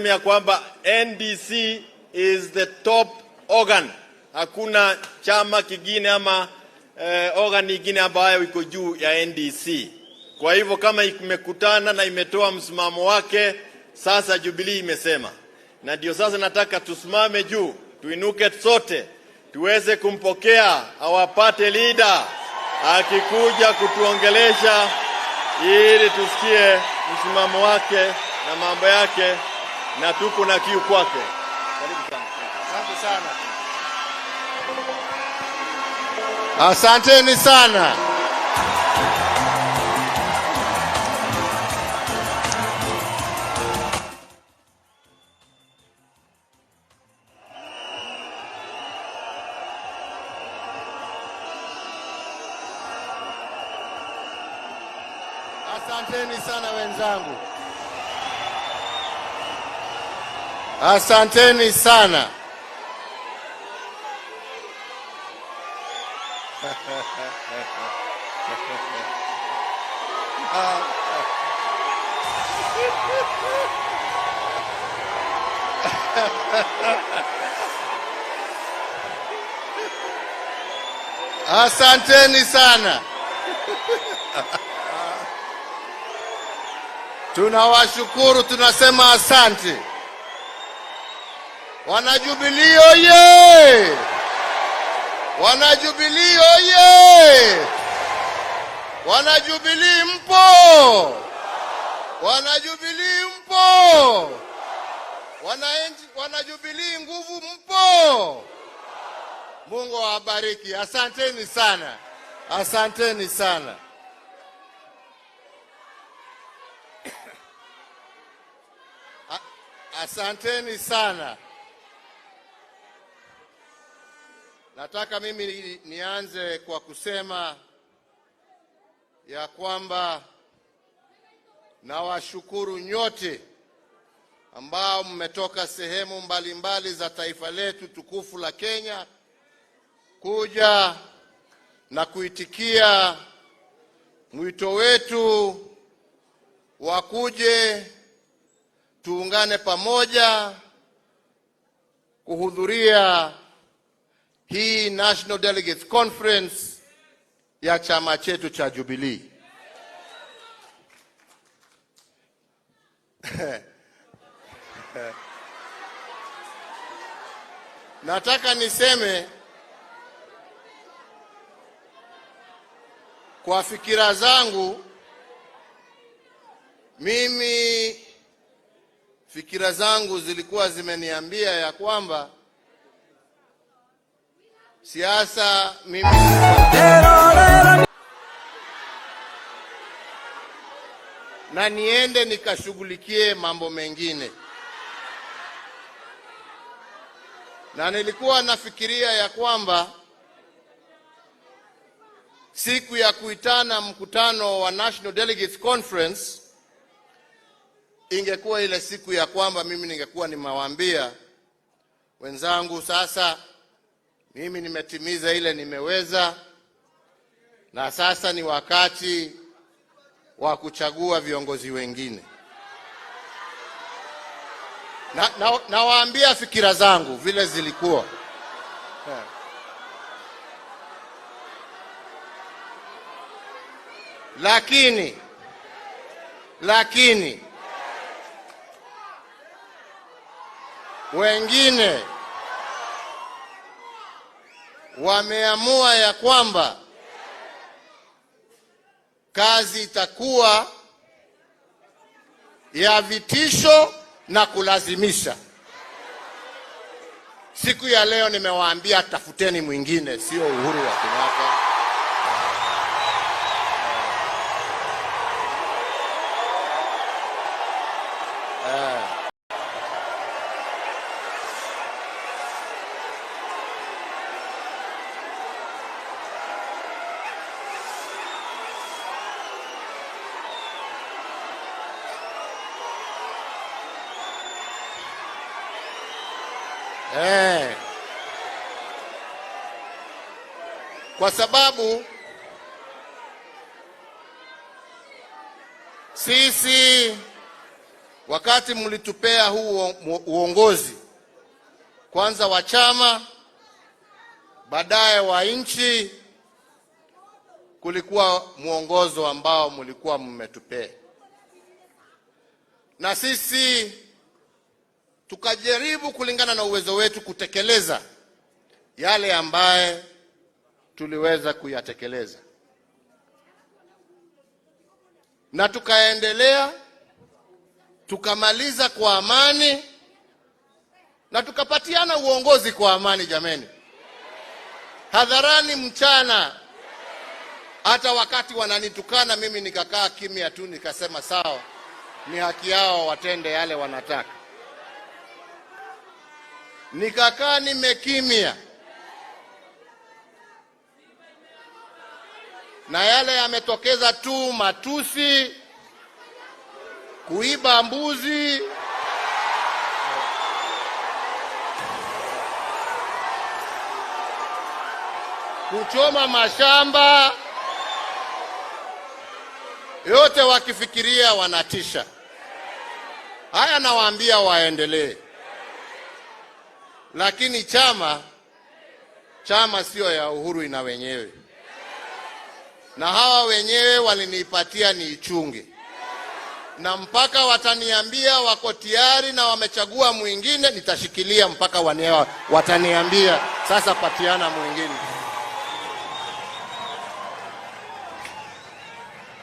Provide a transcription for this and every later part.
Ya kwamba NDC is the top organ. Hakuna chama kingine ama organ nyingine ambayo iko juu ya NDC. Kwa hivyo kama imekutana na imetoa msimamo wake, sasa Jubilee imesema. Na ndio sasa nataka tusimame juu, tuinuke sote, tuweze kumpokea awapate leader akikuja kutuongelesha ili tusikie msimamo wake na mambo yake, na tuko na kiu kwake. Karibu sana. Asante sana. Asanteni sana. Asanteni sana wenzangu. Asanteni sana. Asanteni sana. Tunawashukuru, tunasema asante. Wanajubilee oye! Wanajubilee oye! Wanajubilee mpo! Wanajubilee mpo! Wanajubilee nguvu mpo! Mungu awabariki. Asanteni sana. Asanteni sana. Asanteni sana. Nataka mimi nianze kwa kusema ya kwamba nawashukuru nyote ambao mmetoka sehemu mbalimbali za taifa letu tukufu la Kenya kuja na kuitikia mwito wetu wa kuje tuungane pamoja kuhudhuria hii National Delegates Conference ya chama chetu cha Jubilee. Nataka niseme kwa fikira zangu, fikira zangu zilikuwa zimeniambia ya kwamba siasa mimi na niende nikashughulikie mambo mengine. Na nilikuwa nafikiria ya kwamba siku ya kuitana mkutano wa National Delegates Conference ingekuwa ile siku ya kwamba mimi ningekuwa nimewaambia wenzangu, sasa mimi nimetimiza ile nimeweza, na sasa ni wakati wa kuchagua viongozi wengine. Nawaambia fikira zangu vile zilikuwa. Lakini wengine wameamua ya kwamba kazi itakuwa ya vitisho na kulazimisha. Siku ya leo nimewaambia tafuteni mwingine, sio Uhuru wa Kenyatta. Kwa sababu sisi wakati mlitupea huu uongozi, kwanza wa chama, baadaye wa nchi, kulikuwa muongozo ambao mlikuwa mmetupea, na sisi tukajaribu kulingana na uwezo wetu kutekeleza yale ambaye tuliweza kuyatekeleza, na tukaendelea, tukamaliza kwa amani, na tukapatiana uongozi kwa amani. Jameni, hadharani, mchana, hata wakati wananitukana mimi nikakaa kimya tu, nikasema sawa, ni haki yao watende yale wanataka. Nikakaa nimekimya, na yale yametokeza tu matusi, kuiba mbuzi, kuchoma mashamba, yote wakifikiria wanatisha. Haya nawaambia waendelee. Lakini chama sio ya Uhuru, ina wenyewe, na hawa wenyewe walinipatia niichunge, na mpaka wataniambia wako tayari na wamechagua mwingine, nitashikilia mpaka wataniambia sasa patiana mwingine.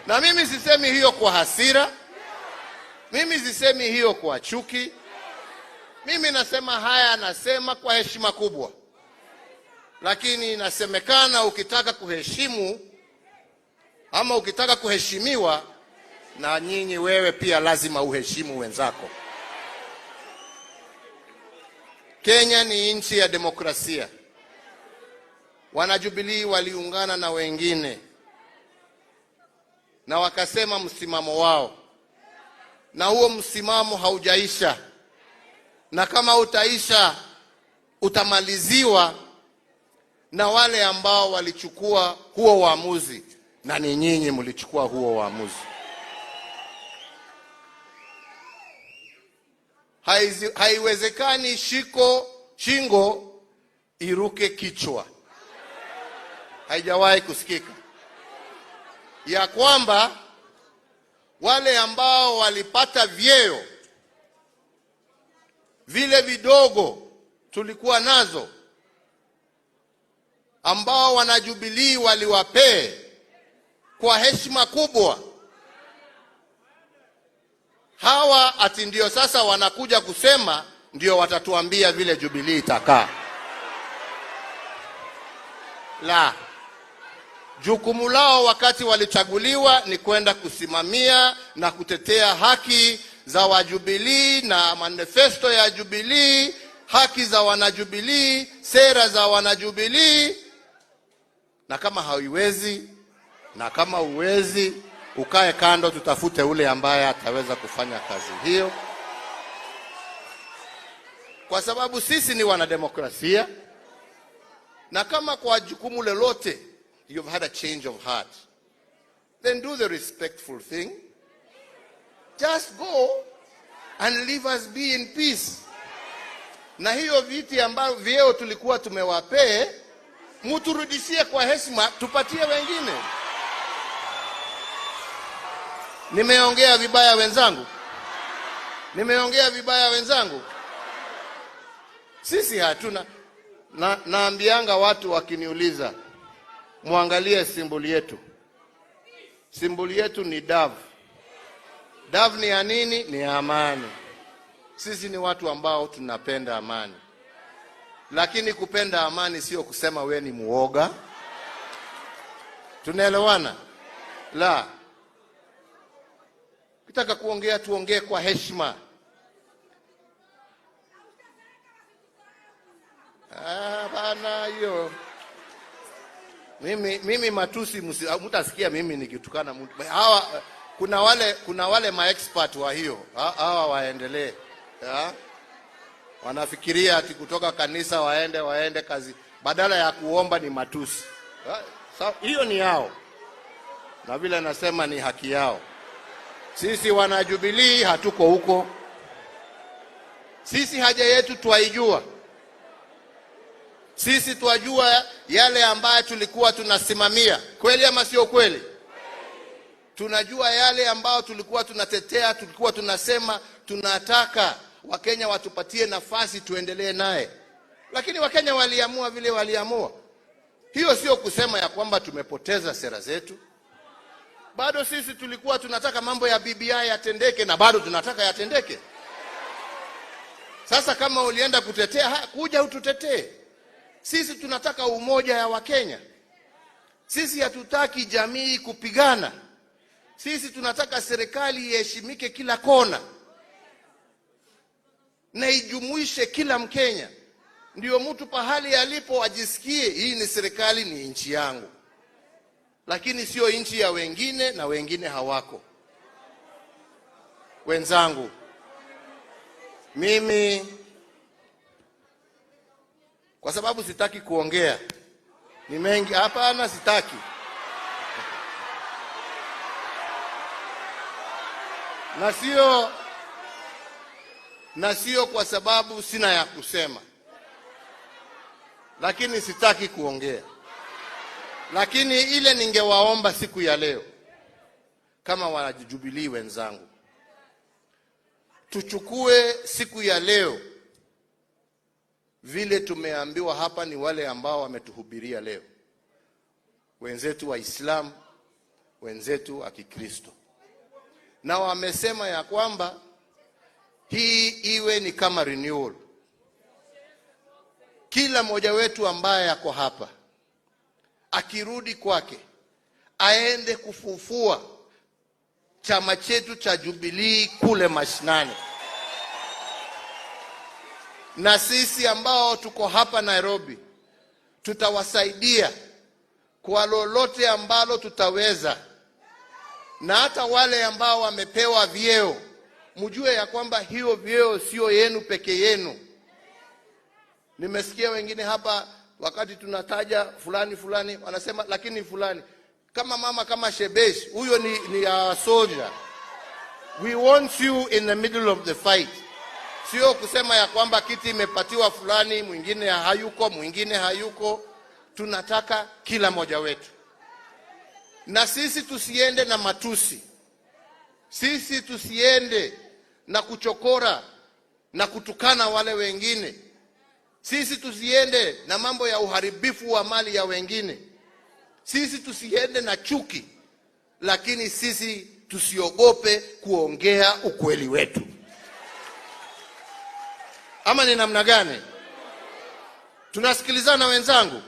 Na mimi sisemi hiyo kwa hasira, mimi sisemi hiyo kwa chuki. Mimi nasema haya, nasema kwa heshima kubwa. Lakini inasemekana ukitaka kuheshimu ama ukitaka kuheshimiwa, na nyinyi wewe pia lazima uheshimu wenzako. Kenya ni nchi ya demokrasia. Wana Jubilee waliungana na wengine na wakasema msimamo wao, na huo msimamo haujaisha, na kama utaisha utamaliziwa na wale ambao walichukua huo uamuzi, na ni nyinyi mlichukua huo uamuzi. Haiwezekani shingo iruke kichwa. Haijawahi kusikika ya kwamba wale ambao walipata vyeo vile vidogo tulikuwa nazo, ambao wana Jubilee waliwapee kwa heshima kubwa, hawa ati ndio sasa wanakuja kusema ndio watatuambia vile Jubilee itakaa. La, jukumu lao wakati walichaguliwa ni kwenda kusimamia na kutetea haki za wajubilee na manifesto ya Jubilee, haki za wanajubilee, sera za wanajubilee. Na kama hauiwezi na kama uwezi, ukae kando, tutafute ule ambaye ataweza kufanya kazi hiyo, kwa sababu sisi ni wanademokrasia. Na kama kwa jukumu lolote you've had a change of heart, then do the respectful thing. Just go and leave us be in peace. Na hiyo viti ambavyo vyeo tulikuwa tumewapee, muturudishie kwa heshima, tupatie wengine. Nimeongea vibaya wenzangu? Nimeongea vibaya wenzangu? Sisi hatuna. Naambianga watu wakiniuliza, muangalie simboli yetu. Simboli yetu ni dove. Dove ni ya nini? Ni amani. Sisi ni watu ambao tunapenda amani. Lakini kupenda amani sio kusema we ni muoga. Tunaelewana? La. Kitaka kuongea tuongee kwa heshima. Bana hiyo. Mimi matusi mtasikia mimi nikitukana mtu. Hawa kuna wale maexpert wa hiyo. Hawa waendelee. Wanafikiria ati kutoka kanisa waende kazi, badala ya kuomba ni matusi. Hiyo ni yao. Na vile nasema ni haki yao. Sisi wana Jubilee hatuko huko. Sisi haja yetu twaijua. Sisi twajua yale ambayo tulikuwa tunasimamia. Kweli ama sio kweli? Tunajua yale ambayo tulikuwa tunatetea, tulikuwa tunasema tunataka Wakenya watupatie nafasi tuendelee naye. Lakini Wakenya waliamua vile waliamua. Hiyo sio kusema ya kwamba tumepoteza sera zetu. Bado sisi tulikuwa tunataka mambo ya BBI yatendeke na bado tunataka yatendeke. Sasa kama ulienda kutetea, kuja ututetee. Sisi tunataka umoja ya Wakenya. Sisi hatutaki jamii kupigana. Sisi tunataka serikali iheshimike kila kona na ijumuishe kila Mkenya. Ndio mtu pahali alipo ajisikie hii ni serikali, ni nchi yangu. Lakini sio nchi ya wengine na wengine hawako. Wenzangu, mimi kwa sababu sitaki kuongea, ni mengi hapana, sitaki. Na sio kwa sababu sina ya kusema, lakini sitaki kuongea. Lakini ile ningewaomba siku ya leo, kama wana Jubilee wenzangu, tuchukue siku ya leo vile tumeambiwa hapa ni wale ambao wametuhubiria leo, wenzetu wa Islam, wenzetu wa Kikristo, na wamesema ya kwamba hii iwe ni kama renewal. Kila mmoja wetu ambaye yako hapa akirudi kwake aende kufufua chama chetu cha Jubilee kule mashinani. Na sisi ambao tuko hapa Nairobi tutawasaidia kwa lolote ambalo tutaweza. Na hata wale ambao wamepewa vyeo, mjue ya kwamba hiyo vyeo sio yenu peke yenu. Nimesikia wengine hapa wakati tunataja fulani wanasema lakini fulani kama mama kama Shebesh, huyo ni a soldier. We want you in the middle of the fight. Sio kusema ya kwamba kiti imepatiwa fulani, mwingine hayuko. Tunataka kila moja wetu. Na sisi tusiende na matusi. Sisi tusiende na kuchokora na kutukana wale wengine. Sisi tusiende na mambo ya uharibifu wa mali ya wengine. Sisi tusiende na chuki, lakini sisi tusiogope kuongea ukweli wetu. Ama ni namna gani? Tunasikilizana wenzangu?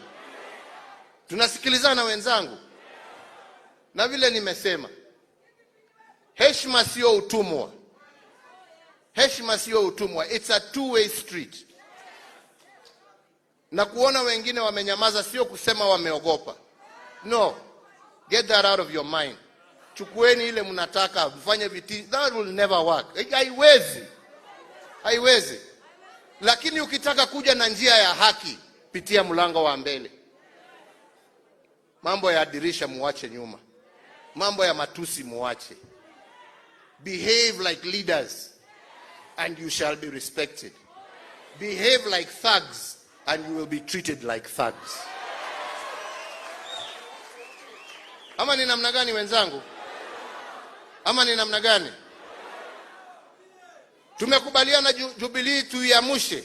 Tunasikilizana wenzangu? Na vile nimesema, heshima sio utumwa. Heshima sio utumwa. It's a two-way street. Na kuona wengine wamenyamaza sio kusema wameogopa. No. Get that out of your mind. Chukueni ile mnataka, mfanye viti. That will never work. Haiwezi. Lakini ukitaka kuja na njia ya haki, pitia mlango wa mbele. Mambo ya dirisha muache nyuma. Mambo ya matusi muache. Behave like leaders and you shall be respected. Behave like thugs and you will be treated like thugs. Ama ni namna gani wenzangu? Ama ni namna gani? Tumekubaliana Jubilee tuiamushe.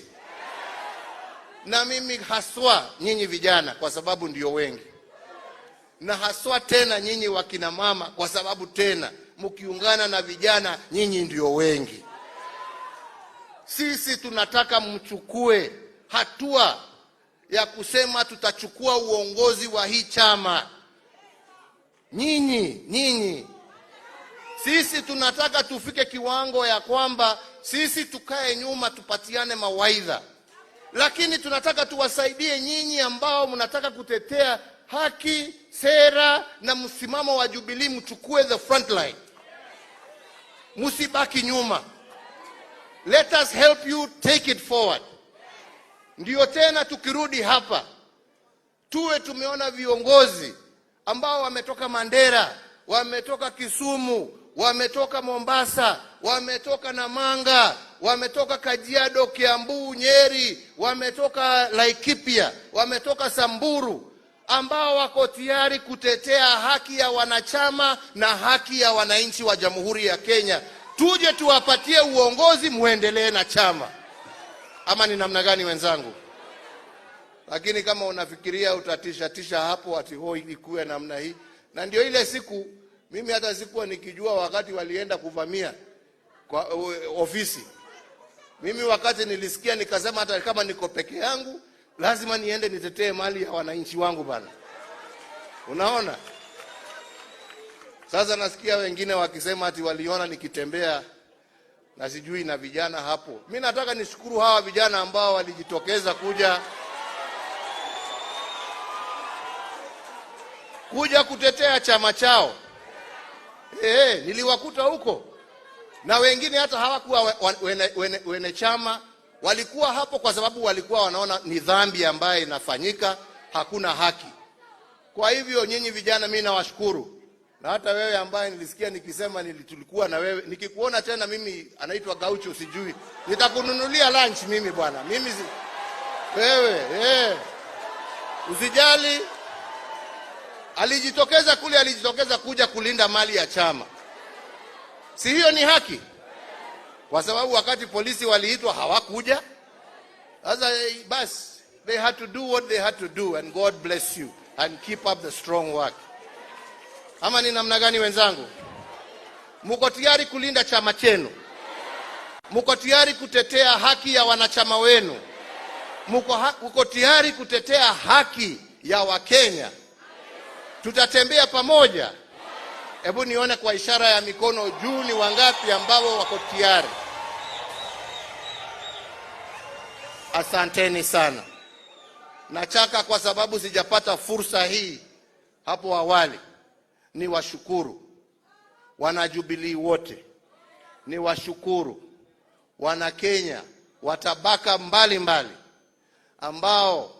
Na mimi haswa nyinyi vijana kwa sababu ndio wengi. Na haswa tena nyinyi wakina mama kwa sababu tena mkiungana na vijana nyinyi ndio wengi. Sisi tunataka mchukue hatua ya kusema tutachukua uongozi wa hii chama. Nyinyi. Sisi tunataka tufike kiwango ya kwamba sisi tukae nyuma tupatiane mawaidha. Lakini tunataka tuwasaidie nyinyi ambao mnataka kutetea haki, sera na msimamo wa Jubilee, mchukue the front line. Musibaki nyuma. Let us help you take it forward. Ndio tena tukirudi hapa tuwe tumeona viongozi ambao wametoka Mandera, wametoka Kisumu, wametoka Mombasa, wametoka Namanga, wametoka Kajiado, Kiambu, Nyeri, wametoka Laikipia, wametoka Samburu, ambao wako tayari kutetea haki ya wanachama na haki ya wananchi wa Jamhuri ya Kenya. Tuje tuwapatie uongozi, muendelee na chama. Ama ni namna gani wenzangu? Lakini kama unafikiria utatisha hapo ati hoi ikuwe namna hii. Na ndio ile siku mimi hata sikuwa nikijua wakati walienda kuvamia kwa ofisi. Mimi wakati nilisikia nikasema hata kama niko peke yangu lazima niende nitetee mali ya wananchi wangu bana. Unaona? Sasa nasikia wengine wakisema ati waliona nikitembea na sijui na vijana hapo. Mimi nataka nishukuru hawa vijana ambao walijitokeza kuja kutetea chama chao. Niliwakuta huko. Na wengine hata hawakuwa wene chama, walikuwa hapo kwa sababu walikuwa wanaona ni dhambi ambayo inafanyika, hakuna haki. Kwa hivyo nyinyi vijana mimi nawashukuru. Na hata wewe ambaye nilisikia nikisema tulikuwa na wewe, nikikuona tena mimi anaitwa Gaucho sijui, nitakununulia lunch mimi bwana. Mimi wewe usijali. Alijitokeza kuja kulinda mali ya chama. Si hiyo ni haki? Kwa sababu wakati polisi waliitwa hawakuja. Sasa basi they had to do what they had to do, and God bless you and keep up the strong work. Ama ni namna gani wenzangu? Mko tayari kulinda chama chenu? Mko tayari kutetea haki ya wanachama wenu? Mko tayari kutetea haki ya Wakenya? Tutatembea pamoja. Hebu nione kwa ishara ya mikono juu ni wangapi ambao wako tayari. Asanteni sana. Nachaka kwa sababu sijapata fursa hii hapo awali. Ni washukuru wana Jubilee wote. Ni washukuru wana Kenya watabaka mbalimbali ambao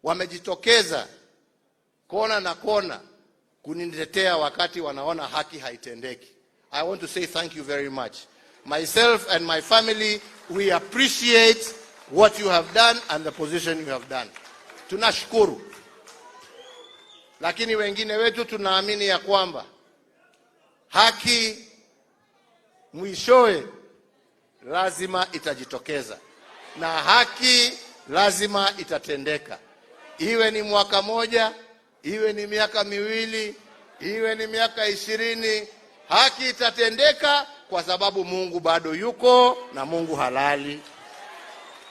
wamejitokeza kona na kona kunitetea wakati wanaona haki haitendeki. I want to say thank you very much. Myself and my family, we appreciate what you have done and the position you have done. Tunashukuru. Lakini wengine wetu tunaamini ya kwamba haki mwishowe lazima itajitokeza. Na haki lazima itatendeka. Iwe ni mwaka moja, iwe ni miaka miwili, iwe ni miaka 20, haki itatendeka kwa sababu Mungu bado yuko na Mungu halali.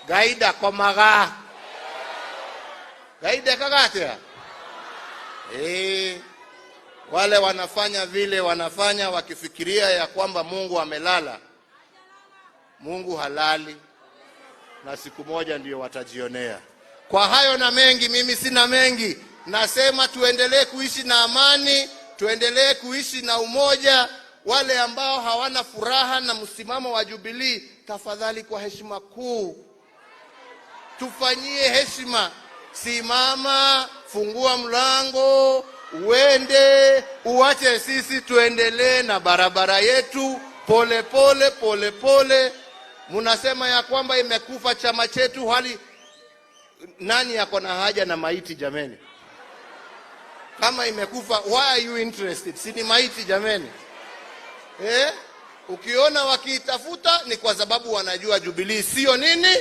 Gaida kwa maga. Gaida kagatea. Wale wanafanya vile wanafanya wakifikiria ya kwamba Mungu amelala. Mungu halali na siku moja ndio watajionea. Kwa hayo na mengi, mimi sina mengi. Nasema tuendelee kuishi na amani, tuendelee kuishi na umoja. Wale ambao hawana furaha na msimamo wa Jubilee, tafadhali kwa heshima kuu tufanyie heshima. Simama, fungua mlango, uende, uache sisi tuendelee na barabara yetu pole pole. Munasema ya kwamba imekufa chama chetu, hali nani yako na haja na maiti jameni? Kama imekufa, why are you interested? Si ni maiti jameni? Ukiona wakiitafuta ni kwa sababu wanajua Jubilee sio nini?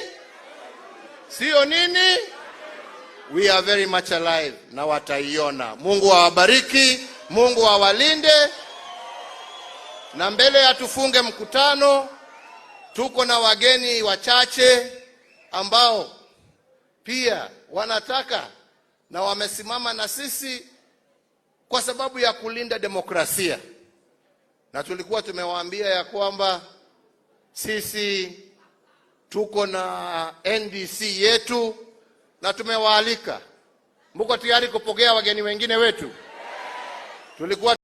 Sio nini? We are very much alive na wataiona. Mungu awabariki, Mungu awalinde. Na mbele ya tufunge mkutano, tuko na wageni wachache ambao pia wanataka na wamesimama na sisi kwa sababu ya kulinda demokrasia. Na tulikuwa tumewaambia ya kwamba sisi tuko na NDC yetu na tumewaalika. Mko tayari kupokea wageni wengine wetu? Tulikuwa